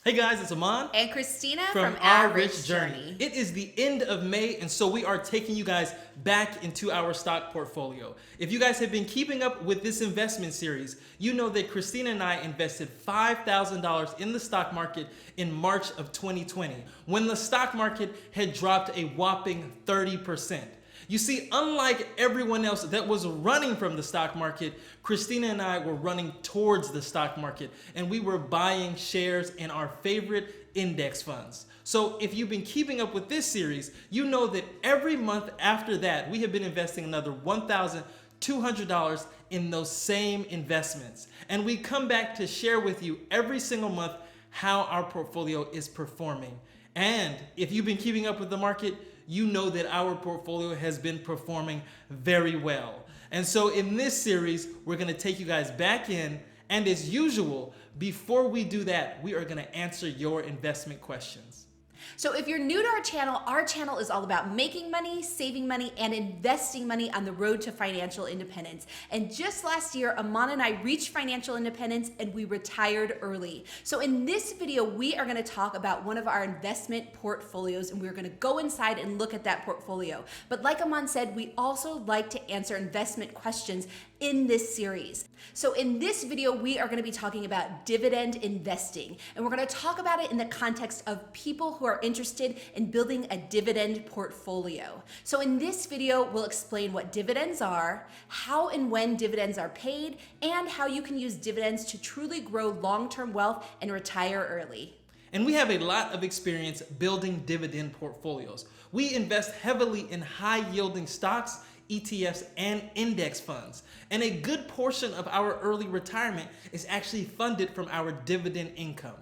Hey guys, it's Aman and Christina from Our Rich Journey. It is the end of May, and so we are taking you guys back into our stock portfolio. If you guys have been keeping up with this investment series, you know that Christina and I invested $5,000 in the stock market in March of 2020, when the stock market had dropped a whopping 30%. You see, unlike everyone else that was running from the stock market, Christina and I were running towards the stock market, and we were buying shares in our favorite index funds. So if you've been keeping up with this series, you know that every month after that, we have been investing another $1,200 in those same investments. And we come back to share with you every single month how our portfolio is performing. And if you've been keeping up with the market, you know that our portfolio has been performing very well. And so in this series, we're gonna take you guys back in, and as usual, before we do that, we are gonna answer your investment questions. So if you're new to our channel is all about making money, saving money, and investing money on the road to financial independence. And just last year, Aman and I reached financial independence and we retired early. So in this video, we are gonna talk about one of our investment portfolios, and we're gonna go inside and look at that portfolio. But like Aman said, we also like to answer investment questions in this series. So in this video, we are going to be talking about dividend investing, and we're going to talk about it in the context of people who are interested in building a dividend portfolio. So in this video, we'll explain what dividends are, how and when dividends are paid, and how you can use dividends to truly grow long-term wealth and retire early. And we have a lot of experience building dividend portfolios. We invest heavily in high-yielding stocks, ETFs, and index funds. And a good portion of our early retirement is actually funded from our dividend income.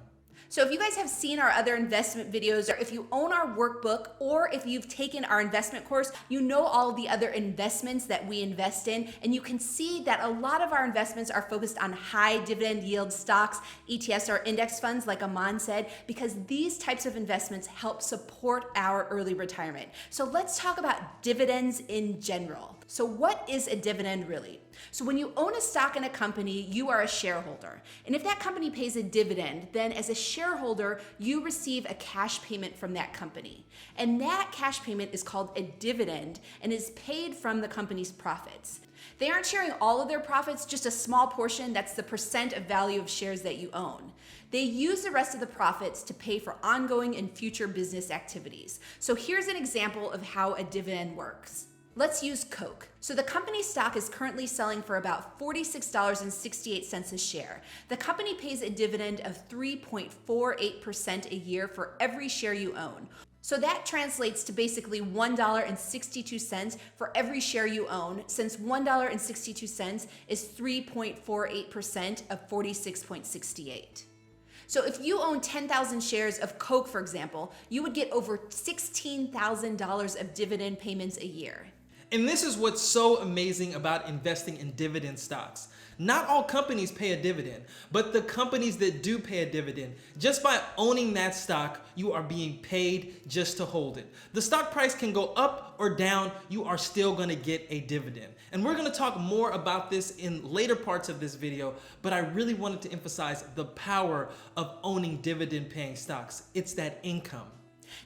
So if you guys have seen our other investment videos, or if you own our workbook, or if you've taken our investment course, you know all of the other investments that we invest in, and you can see that a lot of our investments are focused on high dividend yield stocks, ETFs, or index funds, like Aman said, because these types of investments help support our early retirement. So let's talk about dividends in general. So what is a dividend really? So when you own a stock in a company, you are a shareholder. And if that company pays a dividend, then as a shareholder, you receive a cash payment from that company. And that cash payment is called a dividend and is paid from the company's profits. They aren't sharing all of their profits, just a small portion. That's the percent of value of shares that you own. They use the rest of the profits to pay for ongoing and future business activities. So here's an example of how a dividend works. Let's use Coke. So the company's stock is currently selling for about $46.68 a share. The company pays a dividend of 3.48% a year for every share you own. So that translates to basically $1.62 for every share you own, since $1.62 is 3.48% of 46.68. So if you own 10,000 shares of Coke, for example, you would get over $16,000 of dividend payments a year. And this is what's so amazing about investing in dividend stocks. Not all companies pay a dividend, but the companies that do pay a dividend, just by owning that stock, you are being paid just to hold it. The stock price can go up or down, you are still gonna get a dividend. And we're gonna talk more about this in later parts of this video, but I really wanted to emphasize the power of owning dividend paying stocks. It's that income.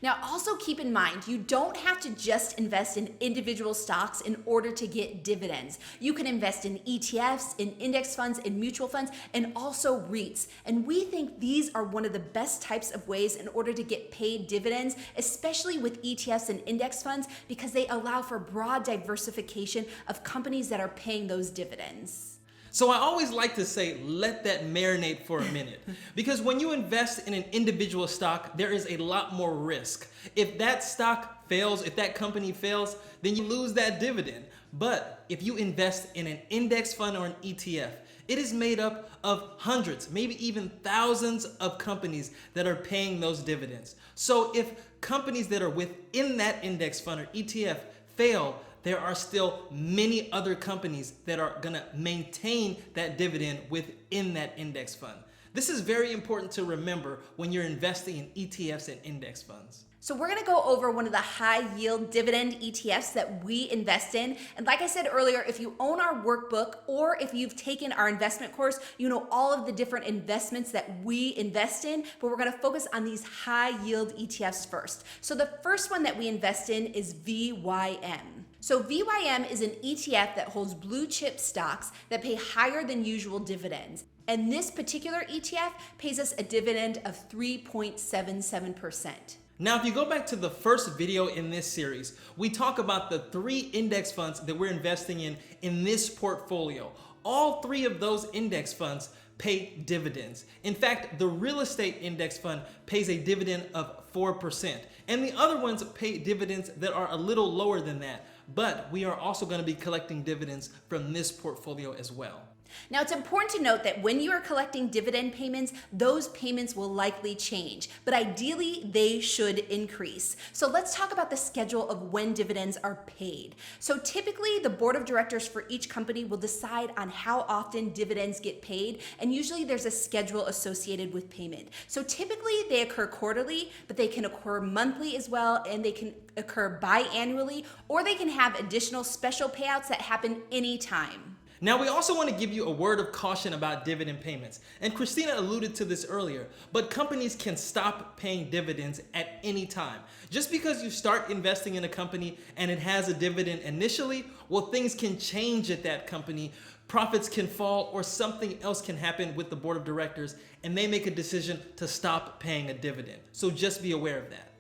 Now, also keep in mind, you don't have to just invest in individual stocks in order to get dividends. You can invest in ETFs, in index funds, in mutual funds, and also REITs. And we think these are one of the best types of ways in order to get paid dividends, especially with ETFs and index funds, because they allow for broad diversification of companies that are paying those dividends. So I always like to say, let that marinate for a minute. Because when you invest in an individual stock, there is a lot more risk. If that stock fails, if that company fails, then you lose that dividend. But if you invest in an index fund or an ETF, it is made up of hundreds, maybe even thousands of companies that are paying those dividends. So if companies that are within that index fund or ETF fail, there are still many other companies that are gonna maintain that dividend within that index fund. This is very important to remember when you're investing in ETFs and index funds. So we're gonna go over one of the high yield dividend ETFs that we invest in. And like I said earlier, if you own our workbook or if you've taken our investment course, you know all of the different investments that we invest in, but we're gonna focus on these high yield ETFs first. So the first one that we invest in is VYM. So VYM is an ETF that holds blue chip stocks that pay higher than usual dividends. And this particular ETF pays us a dividend of 3.77%. Now, if you go back to the first video in this series, we talk about the 3 index funds that we're investing in this portfolio. All 3 of those index funds pay dividends. In fact, the real estate index fund pays a dividend of 4%, and the other ones pay dividends that are a little lower than that. But we are also going to be collecting dividends from this portfolio as well. Now, it's important to note that when you are collecting dividend payments, those payments will likely change, but ideally they should increase. So let's talk about the schedule of when dividends are paid. So typically the board of directors for each company will decide on how often dividends get paid, and usually there's a schedule associated with payment. So typically they occur quarterly, but they can occur monthly as well, and they can occur biannually, or they can have additional special payouts that happen anytime. Now, we also want to give you a word of caution about dividend payments. And Christina alluded to this earlier, but companies can stop paying dividends at any time. Just because you start investing in a company and it has a dividend initially, well, things can change at that company. Profits can fall or something else can happen with the board of directors and they make a decision to stop paying a dividend. So just be aware of that.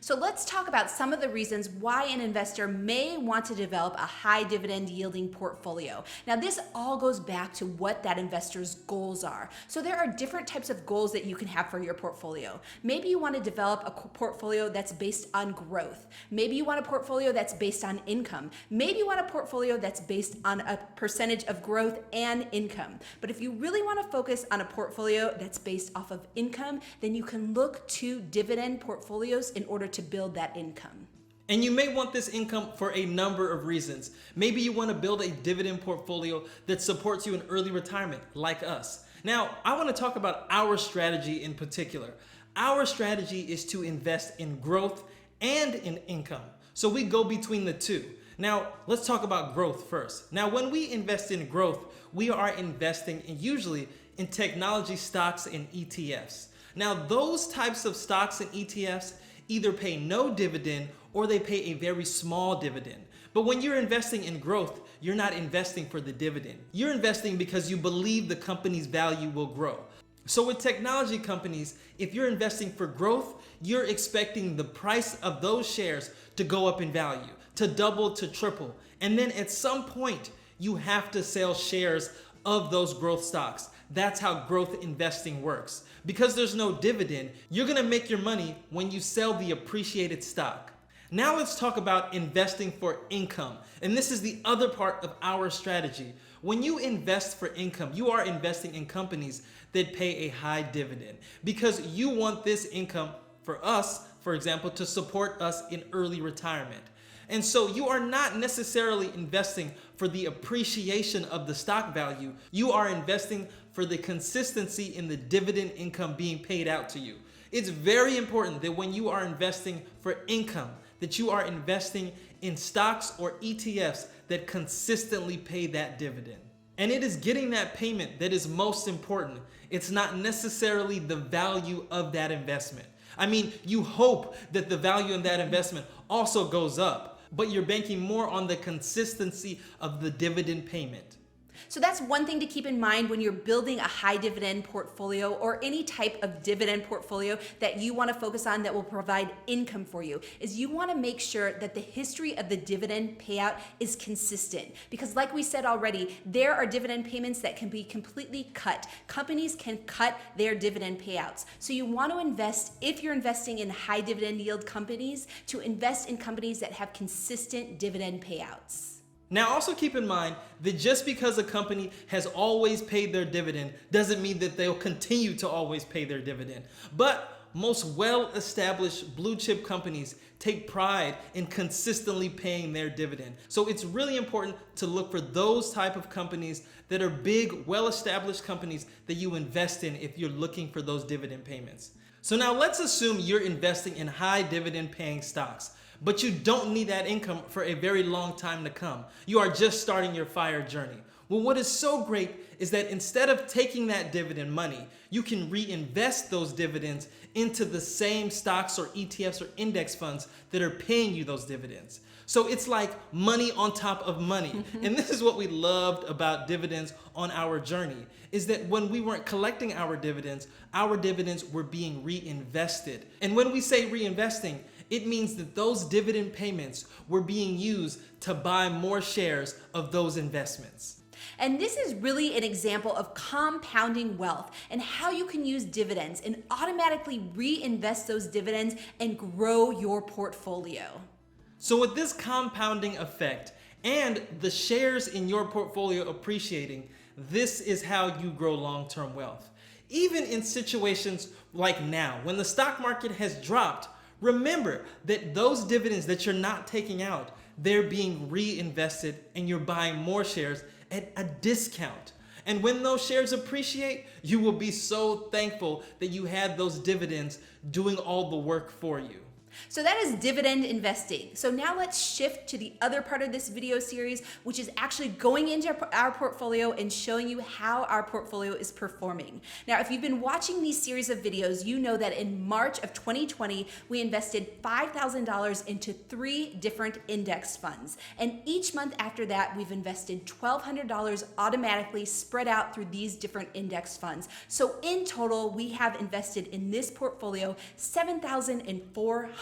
So let's talk about some of the reasons why an investor may want to develop a high dividend yielding portfolio. Now, this all goes back to what that investor's goals are. So there are different types of goals that you can have for your portfolio. Maybe you want to develop a portfolio that's based on growth. Maybe you want a portfolio that's based on income. Maybe you want a portfolio that's based on a percentage of growth and income. But if you really want to focus on a portfolio that's based off of income, then you can look to dividend portfolios in order to build that income. And you may want this income for a number of reasons. Maybe you want to build a dividend portfolio that supports you in early retirement, like us. Now, I want to talk about our strategy in particular. Our strategy is to invest in growth and in income. So we go between the two. Now, let's talk about growth first. Now, when we invest in growth, we are investing usually in technology stocks and ETFs. Now, those types of stocks and ETFs either pay no dividend or they pay a very small dividend. But when you're investing in growth, you're not investing for the dividend. You're investing because you believe the company's value will grow. So with technology companies, if you're investing for growth, you're expecting the price of those shares to go up in value, to double, to triple. And then at some point, you have to sell shares of those growth stocks. That's how growth investing works. Because there's no dividend, you're gonna make your money when you sell the appreciated stock. Now let's talk about investing for income. And this is the other part of our strategy. When you invest for income, you are investing in companies that pay a high dividend because you want this income for us, for example, to support us in early retirement. And so you are not necessarily investing for the appreciation of the stock value. You are investing for the consistency in the dividend income being paid out to you. It's very important that when you are investing for income, that you are investing in stocks or ETFs that consistently pay that dividend. And it is getting that payment that is most important. It's not necessarily the value of that investment. I mean, you hope that the value in that investment also goes up, but you're banking more on the consistency of the dividend payment. So that's one thing to keep in mind when you're building a high dividend portfolio or any type of dividend portfolio that you want to focus on that will provide income for you, is you want to make sure that the history of the dividend payout is consistent. Because like we said already, there are dividend payments that can be completely cut. Companies can cut their dividend payouts. So you want to invest, if you're investing in high dividend yield companies, to invest in companies that have consistent dividend payouts. Now also keep in mind that just because a company has always paid their dividend doesn't mean that they'll continue to always pay their dividend. But most well-established blue chip companies take pride in consistently paying their dividend. So it's really important to look for those type of companies that are big, well-established companies that you invest in if you're looking for those dividend payments. So now let's assume you're investing in high dividend paying stocks, but you don't need that income for a very long time to come. You are just starting your FIRE journey. Well, what is so great is that instead of taking that dividend money, you can reinvest those dividends into the same stocks or ETFs or index funds that are paying you those dividends. So it's like money on top of money. And this is what we loved about dividends on our journey, is that when we weren't collecting our dividends were being reinvested. And when we say reinvesting, it means that those dividend payments were being used to buy more shares of those investments. And this is really an example of compounding wealth and how you can use dividends and automatically reinvest those dividends and grow your portfolio. So with this compounding effect and the shares in your portfolio appreciating, this is how you grow long-term wealth. Even in situations like now, when the stock market has dropped, remember that those dividends that you're not taking out, they're being reinvested and you're buying more shares at a discount. And when those shares appreciate, you will be so thankful that you had those dividends doing all the work for you. So that is dividend investing. So now let's shift to the other part of this video series, which is actually going into our portfolio and showing you how our portfolio is performing. Now, if you've been watching these series of videos, you know that in March of 2020, we invested $5,000 into 3 different index funds. And each month after that, we've invested $1,200 automatically spread out through these different index funds. So in total, we have invested in this portfolio $7,400.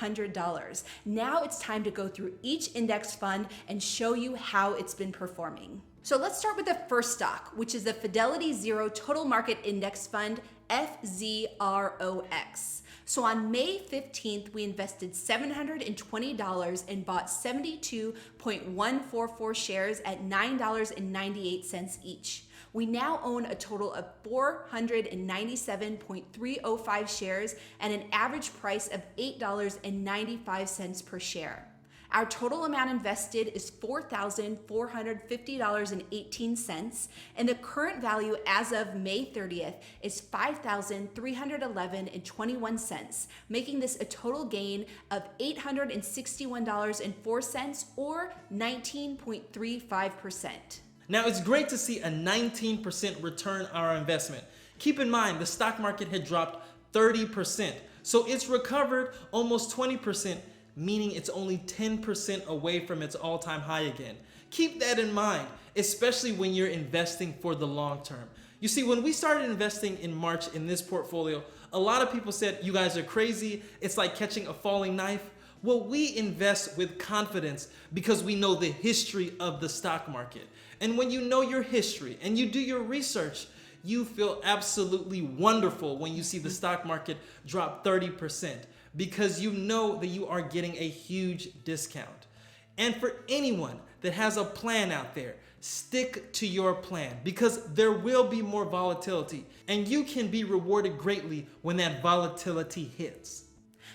Now it's time to go through each index fund and show you how it's been performing. So let's start with the first stock, which is the Fidelity Zero Total Market Index Fund, FZROX. So on May 15th, we invested $720 and bought 72.144 shares at $9.98 each. We now own a total of 497.305 shares at an average price of $8.95 per share. Our total amount invested is $4,450.18, and the current value as of May 30th is $5,311.21, making this a total gain of $861.04 or 19.35%. Now, it's great to see a 19% return on our investment. Keep in mind, the stock market had dropped 30%, so it's recovered almost 20%, meaning it's only 10% away from its all-time high again. Keep that in mind, especially when you're investing for the long term. You see, when we started investing in March in this portfolio, a lot of people said, you guys are crazy, it's like catching a falling knife. Well, we invest with confidence because we know the history of the stock market. And when you know your history and you do your research, you feel absolutely wonderful when you see the stock market drop 30% because you know that you are getting a huge discount. And for anyone that has a plan out there, stick to your plan because there will be more volatility and you can be rewarded greatly when that volatility hits.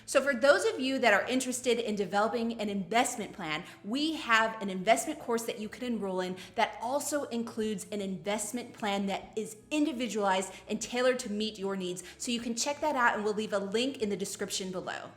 So for those of you that are interested in developing an investment plan, we have an investment course that you can enroll in that also includes an investment plan that is individualized and tailored to meet your needs. So you can check that out and we'll leave a link in the description below.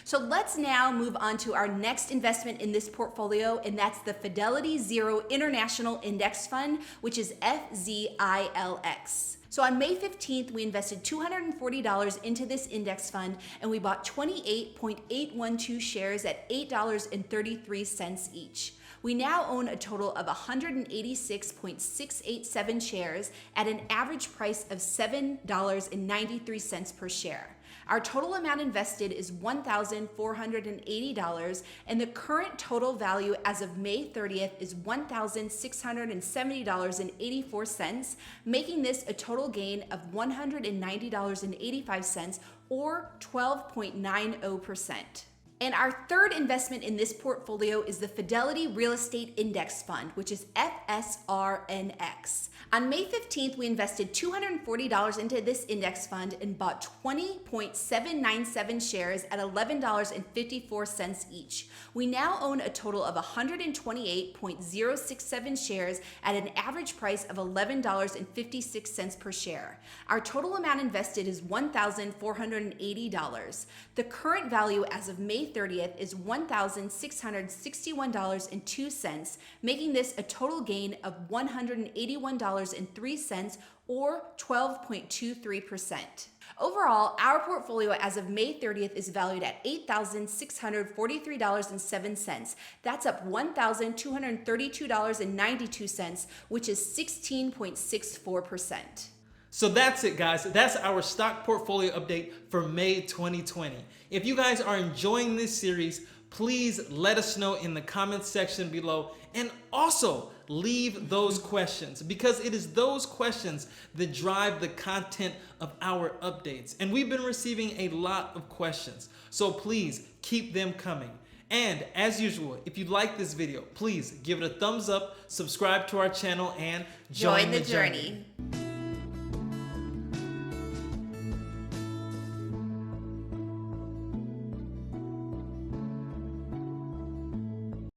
So let's now move on to our next investment in this portfolio, and that's the Fidelity Zero International Index Fund, which is FZILX. So on May 15th, we invested $240 into this index fund and we bought 28.812 shares at $8.33 each. We now own a total of 186.687 shares at an average price of $7.93 per share. Our total amount invested is $1,480, and the current total value as of May 30th is $1,670.84, making this a total gain of $190.85 or 12.90%. And our third investment in this portfolio is the Fidelity Real Estate Index Fund, which is FSRNX. On May 15th, we invested $240 into this index fund and bought 20.797 shares at $11.54 each. We now own a total of 128.067 shares at an average price of $11.56 per share. Our total amount invested is $1,480. The current value as of May 30th is $1,661.02, making this a total gain of $181.03 or 12.23%. Overall, our portfolio as of May 30th is valued at $8,643.07. That's up $1,232.92, which is 16.64%. So that's it, guys. That's our stock portfolio update for May 2020. If you guys are enjoying this series, please let us know in the comments section below, and also leave those questions, because it is those questions that drive the content of our updates. And we've been receiving a lot of questions, so please keep them coming. And as usual, if you like this video, please give it a thumbs up, subscribe to our channel, and join the journey.